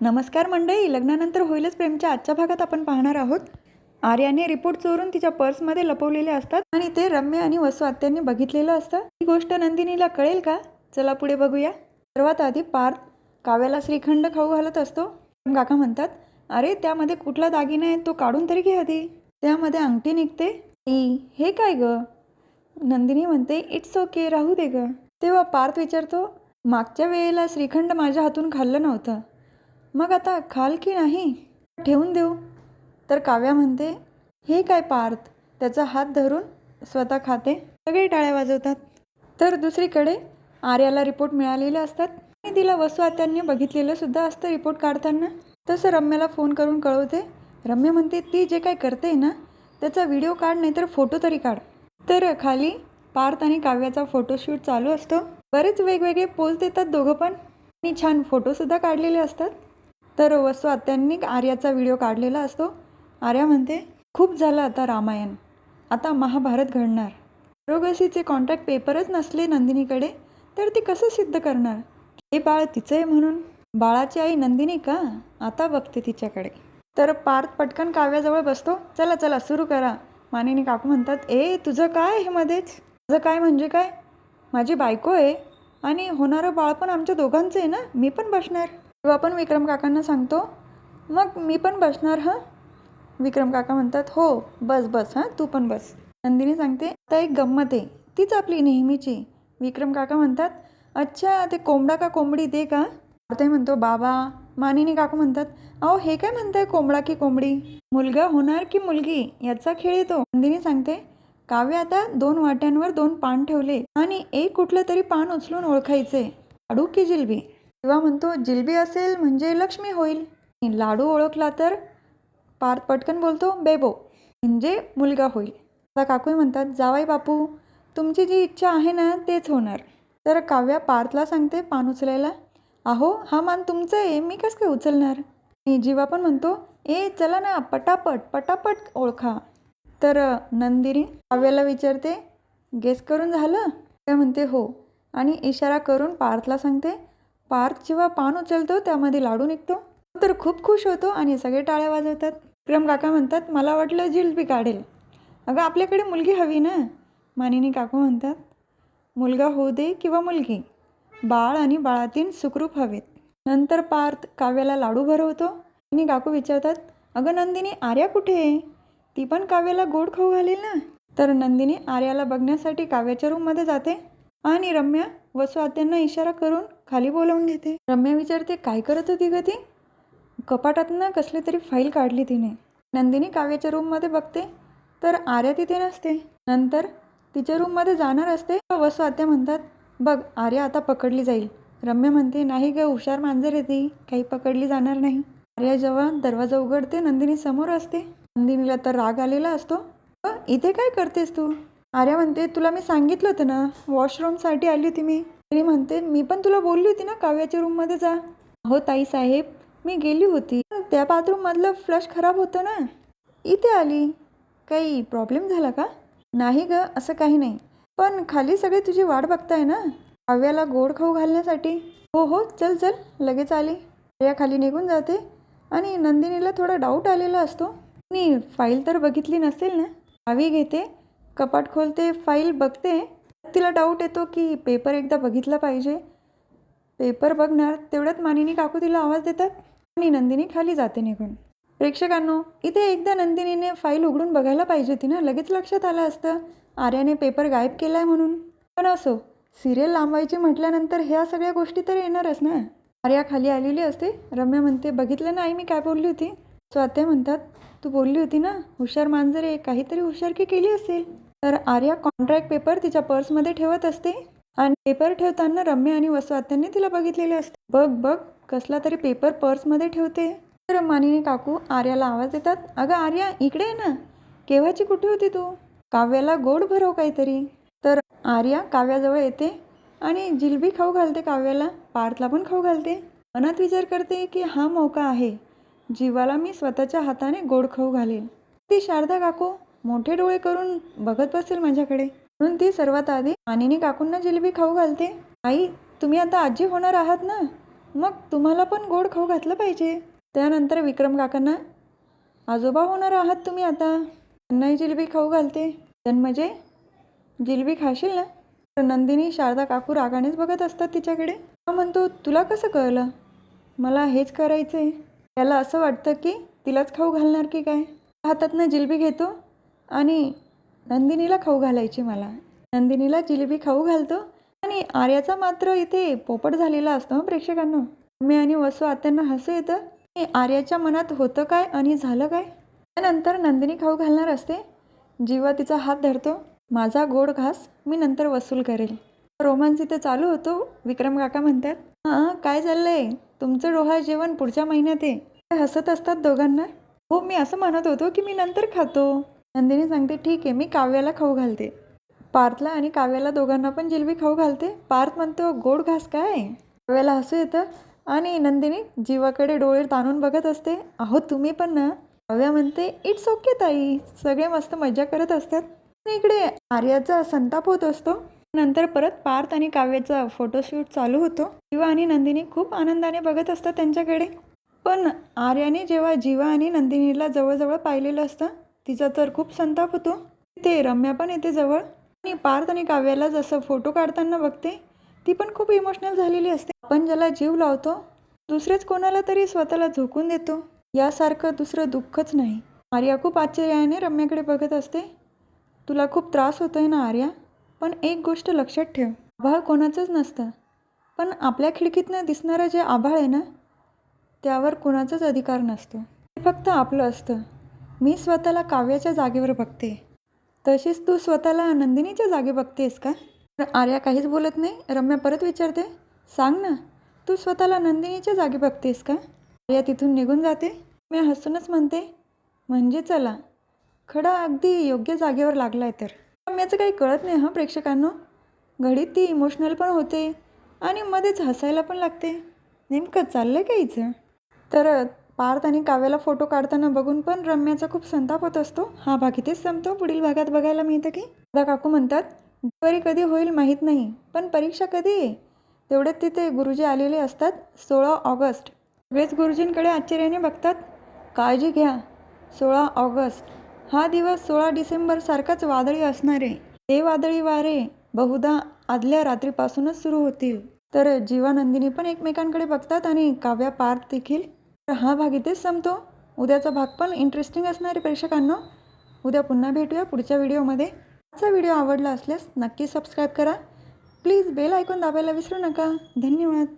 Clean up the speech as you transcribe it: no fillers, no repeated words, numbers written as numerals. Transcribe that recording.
नमस्कार मंडळी, लग्नानंतर होईलच प्रेमच्या आजच्या भागात आपण पाहणार आहोत. आर्याने रिपोर्ट चोरून तिच्या पर्समध्ये लपवलेले असतात आणि ते रम्य आणि वसू आत्यांनी बघितलेलं असतं. ही गोष्ट नंदिनीला कळेल का? चला पुढे बघूया. सर्वात आधी पार्थ काव्याला श्रीखंड खाऊ घालत असतो. काका म्हणतात, अरे त्यामध्ये कुठला दागिना आहे तो काढून तरी घे आधी. त्यामध्ये अंगठी निघते. हे काय ग? नंदिनी म्हणते, इट्स ओके, राहू दे ग. तेव्हा पार्थ विचारतो, मागच्या वेळेला श्रीखंड माझ्या हातून खाल्लं नव्हतं, मग आता खाल की नाही? ठेवून देऊ? तर काव्या म्हणते, हे काय पार्थ? त्याचा हात धरून स्वतः खाते. सगळे टाळ्या वाजवतात. तर दुसरीकडे आर्याला रिपोर्ट मिळालेले असतात आणि तिला वसू आत्यांनी बघितलेलं सुद्धा असतं रिपोर्ट काढताना. तसं रम्याला फोन करून कळवते. रम्या म्हणते, ती जे काय करते ना त्याचा व्हिडिओ काढ, नाही तर फोटो तरी काढ. तर खाली पार्थ आणि काव्याचा फोटोशूट चालू असतो. बरेच वेगवेगळे पोज देतात दोघं पण आणि छान फोटोसुद्धा काढलेले असतात. तर वसू आत्यांनी आर्याचा व्हिडिओ काढलेला असतो. आर्या म्हणते, खूप झालं आता रामायण, आता महाभारत घडणार. रोगसीचे कॉन्ट्रॅक्ट पेपरच नसले नंदिनीकडे तर ती कसं सिद्ध करणार? हे बाळ तिचं आहे म्हणून. बाळाची आई नंदिनी का? आता बघते तिच्याकडे. तर पार्थ पटकन काव्याजवळ बसतो. चला चला सुरू करा. मानिनी काकू म्हणतात, तुझं काय हे मध्येच? तुझं काय म्हणजे काय? माझी बायको आहे आणि होणारं बाळ पण आमच्या दोघांचं आहे ना, मी पण बसणार. तेव्हा पण विक्रम काकांना सांगतो, मग मी पण बसणार. हां. विक्रम काका म्हणतात, हो बस बस, हां तू पण बस. नंदिनी सांगते, आता एक गंमत आहे, तीच आपली नेहमीची. विक्रम काका म्हणतात, अच्छा ते कोंबडा का कोंबडी ते का? ते म्हणतो, बाबा. मानिनी काकू म्हणतात, अहो हे काय म्हणताय, कोंबडा की कोंबडी? मुलगा होणार की मुलगी याचा खेळ येतो. नंदिनी सांगते, काव्य आता 2 वाट्यांवर 2 पान ठेवले आणि एक कुठलं तरी पान उचलून ओळखायचे, लाडू की जिलबी? तेव्हा म्हणतो, जिलबी असेल म्हणजे लक्ष्मी होईल. लाडू ओळखला तर? पार्थ पटकन बोलतो, बेबो म्हणजे मुलगा होईल. आता काकू म्हणतात, जावाई बापू तुमची जी इच्छा आहे ना तेच होणार. तर काव्या पार्थला सांगते पान उचलायला. अहो हा मान तुमचं आहे, मी कसं काय उचलणार? जीवा पण म्हणतो, चला ना पटापट पटापट ओळखा. तर नंदिनी काव्याला विचारते, गेस करून झालं? त्या म्हणते हो आणि इशारा करून पार्थला सांगते. पार्थ जेव्हा पान उचलतो त्यामध्ये लाडू निघतो. तर खूप खुश होतो आणि सगळे टाळ्या वाजवतात. विक्रम काका म्हणतात, मला वाटलं जिलबी काढेल. अगं आपल्याकडे मुलगी हवी ना. मानिनी काकू म्हणतात, मुलगा होऊ दे किंवा मुलगी, बाळ आणि बाळातील सुखरूप हवेत. नंतर पार्थ काव्याला लाडू भरवतो आणि काकू विचारतात, अगं नंदिनी आर्या कुठे आहे? ती पण काव्याला गोड खाऊ घालेल ना. तर नंदिनी आर्याला बघण्यासाठी काव्याच्या रूममध्ये जाते आणि रम्या वसू आत्यांना इशारा करून खाली बोलावून घेते. रम्या विचारते, काय करत होती ग ती? कपाटातनं कसली तरी फाईल काढली तिने. नंदिनी काव्याच्या रूममध्ये बघते तर आर्या तिथे नसते. नंतर तिच्या रूममध्ये जाणार असते. वसू आत्या म्हणतात, बघ आर्या आता पकडली जाईल. रम्या म्हणते, नाही ग, हुशार मांजर येते, काही पकडली जाणार नाही. आर्या जेव्हा दरवाजा उघडते नंदिनी समोर असते. नंदिनीला तर राग आलेला असतो. इथे काय करतेस तू? आर्या म्हणते, तुला मी सांगितलं होतं ना वॉशरूमसाठी आली होती मी. तरी म्हणते, मी पण तुला बोलली होती ना काव्याच्या रूममध्ये जा. हो ताई साहेब, मी गेली होती, त्या बाथरूममधलं फ्लश खराब होतं ना, इथे आली. काही प्रॉब्लेम झाला का? नाही ग, असं काही नाही, पण खाली सगळे तुझी वाट बघताय ना काव्याला गोड खाऊ घालण्यासाठी. हो हो, चल चल, लगेच आली. आर्या खाली निघून जाते आणि नंदिनीला थोडा डाऊट आलेला असतो. मी फाईल तर बघितली नसेल ना. चावी घेते, कपाट खोलते, फाईल बघते. तिला डाऊट येतो की पेपर एकदा बघितला पाहिजे. पेपर बघणार तेवढ्यात मानिनी काकू तिला आवाज देतात आणि नंदिनी खाली जाते निघून. प्रेक्षकांनो, इथे एकदा नंदिनीने फाईल उघडून बघायला पाहिजे होती ना, लगेच लक्षात आलं असतं आर्याने पेपर गायब केलाय म्हणून. पण असो, सिरियल लांबवायची म्हटल्यानंतर ह्या सगळ्या गोष्टी तर येणारच ना. आर्या खाली आलेली असते. रम्या म्हणते, बघितलं नाही मी काय बोलली होती? सो आत्या म्हणतात, तू बोलली होती ना हुशार मांजर आहे, काहीतरी हुशारकी केली असेल. तर आर्या कॉन्ट्रॅक्ट पेपर तिच्या पर्समध्ये ठेवत असते आणि पेपर ठेवताना रम्या आणि वसू आत्यांनी तिला बघितलेले असते. बघ बघ, कसला तरी पेपर पर्समध्ये ठेवते. तर मानिनी काकू आर्याला आवाज देतात, अगं आर्या इकडे आहे ना, केव्हाची कुठे होती तू? काव्याला गोड भरव काहीतरी. तर आर्या काव्याजवळ येते आणि जिलबी खाऊ घालते काव्याला, पार्थला पण खाऊ घालते. मनात विचार करते की हा मौका आहे, जीवाला मी स्वतःच्या हाताने गोड खाऊ घालेल. ती शारदा काकू मोठे डोळे करून बघत बसेल माझ्याकडे, म्हणून ती सर्वात आधी मानिनी काकूंना जिलबी खाऊ घालते. आई, तुम्ही आता आजी होणार आहात ना, मग तुम्हाला पण गोड खाऊ घातलं पाहिजे. त्यानंतर विक्रम काकांना, आजोबा होणार आहात तुम्ही आता, त्यांनाही जिलेबी खाऊ घालते. जन्मजे जिलेबी खाशील ना? तर नंदिनी शारदा काकू रागानेच बघत असतात तिच्याकडे. हा म्हणतो, तुला कसं कळलं? मला हेच करायचं आहे. त्याला असं वाटतं की तिलाच खाऊ घालणार की काय. हातातनं जिलेबी घेतो आणि नंदिनीला खाऊ घालायची मला. नंदिनीला जिलेबी खाऊ घालतो आणि आर्याचा मात्र इथे पोपट झालेला असतो प्रेक्षकांना. मी आणि वसू आत्यांना हसू येतं की आर्याच्या मनात होतं काय आणि झालं काय. त्यानंतर नंदिनी खाऊ घालणार असते. जीवा तिचा हात धरतो. माझा गोड घास मी नंतर वसूल करेल. रोमांस इथे चालू होतो. विक्रम काका म्हणतात, हां काय चाललंय तुमचं डोहाळ जेवण पुढच्या महिन्यात आहे. ते हसत असतात दोघांना. हो मी असं म्हणत होतो की मी नंतर खातो. नंदिनी सांगते, ठीक आहे मी काव्याला खाऊ घालते. पार्थला आणि काव्याला दोघांना पण जिलेबी खाऊ घालते. पार्थ म्हणतो, गोड घास काय? काव्याला हसू येतं आणि नंदिनी जीवाकडे डोळे ताणून बघत असते. अहो तुम्ही पण ना. काव्या म्हणते, इट्स ओके ताई. सगळे मस्त मजा करत असतात. इकडे आर्याचा संताप होत असतो. नंतर परत पार्थ आणि काव्याचा फोटोशूट चालू होतो. जीवा आणि नंदिनी खूप आनंदाने बघत असतात त्यांच्याकडे. पण आर्याने जेव्हा जीवा आणि नंदिनीला जवळजवळ पाहिलेलं असतं तिचा तर खूप संताप होतो. ते रम्या पण येते जवळ आणि पार्थ आणि काव्याला जसं फोटो काढताना बघते ती पण खूप इमोशनल झालेली असते. आपण ज्याला जीव लावतो दुसरेच कोणाला तरी स्वतःला झोकून देतो यासारखं दुसरं दुःखच नाही. आर्या खूप आश्चर्याने रम्याकडे बघत असते. तुला खूप त्रास होतोय ना आर्या? पण एक गोष्ट लक्षात ठेव, आभाळ कोणाचंच नसतं. पण आपल्या खिडकीतनं दिसणारं जे आभाळ आहे ना त्यावर कुणाचाच अधिकार नसतो. ते फक्त आपलं असतं. मी स्वतःला काव्याच्या जागेवर बघते. तशीच तू स्वतःला नंदिनीच्या जागी बघतेस का? तर आर्या काहीच बोलत नाही. रम्या परत विचारते, सांग ना तू स्वतःला नंदिनीच्या जागी बघतेस का? आर्या तिथून निघून जाते. मी हसूनच म्हणते, म्हणजे चला खडा अगदी योग्य जागेवर लागलाय. तर रम्याचं काही कळत नाही हां प्रेक्षकांनो. घडीत ती इमोशनल पण होते आणि मध्येच हसायला पण लागते. नेमकं चाललंय का हिचं? तर पार्थ आणि काव्याला फोटो काढताना बघून पण रम्याचा खूप संताप होत असतो. हा भाग इथेच संपतो. पुढील भागात बघायला मिळतं की दादा काकू म्हणतात, डिलिव्हरी कधी होईल माहीत नाही पण परीक्षा कधी आहे. तेवढ्यात तिथे गुरुजी आलेले असतात. 16 ऑगस्ट. सगळेच गुरुजींकडे आश्चर्याने बघतात. काळजी घ्या, 16 ऑगस्ट हा दिवस 16 डिसेंबरसारखाच वादळी असणार आहे. ते वादळी वारे बहुधा आदल्या रात्रीपासूनच सुरू होतील. तर जीवा नंदिनी पण एकमेकांकडे बघतात आणि काव्या पार्थ देखील. तर हा भाग इथेच संपतो. उद्याचा भाग पण इंटरेस्टिंग असणार आहे प्रेक्षकांनो. उद्या पुन्हा भेटूया पुढच्या व्हिडिओमध्ये. आजचा व्हिडिओ आवडला असल्यास नक्की सबस्क्राईब करा. प्लीज बेल आयकॉन दाबायला विसरू नका. धन्यवाद.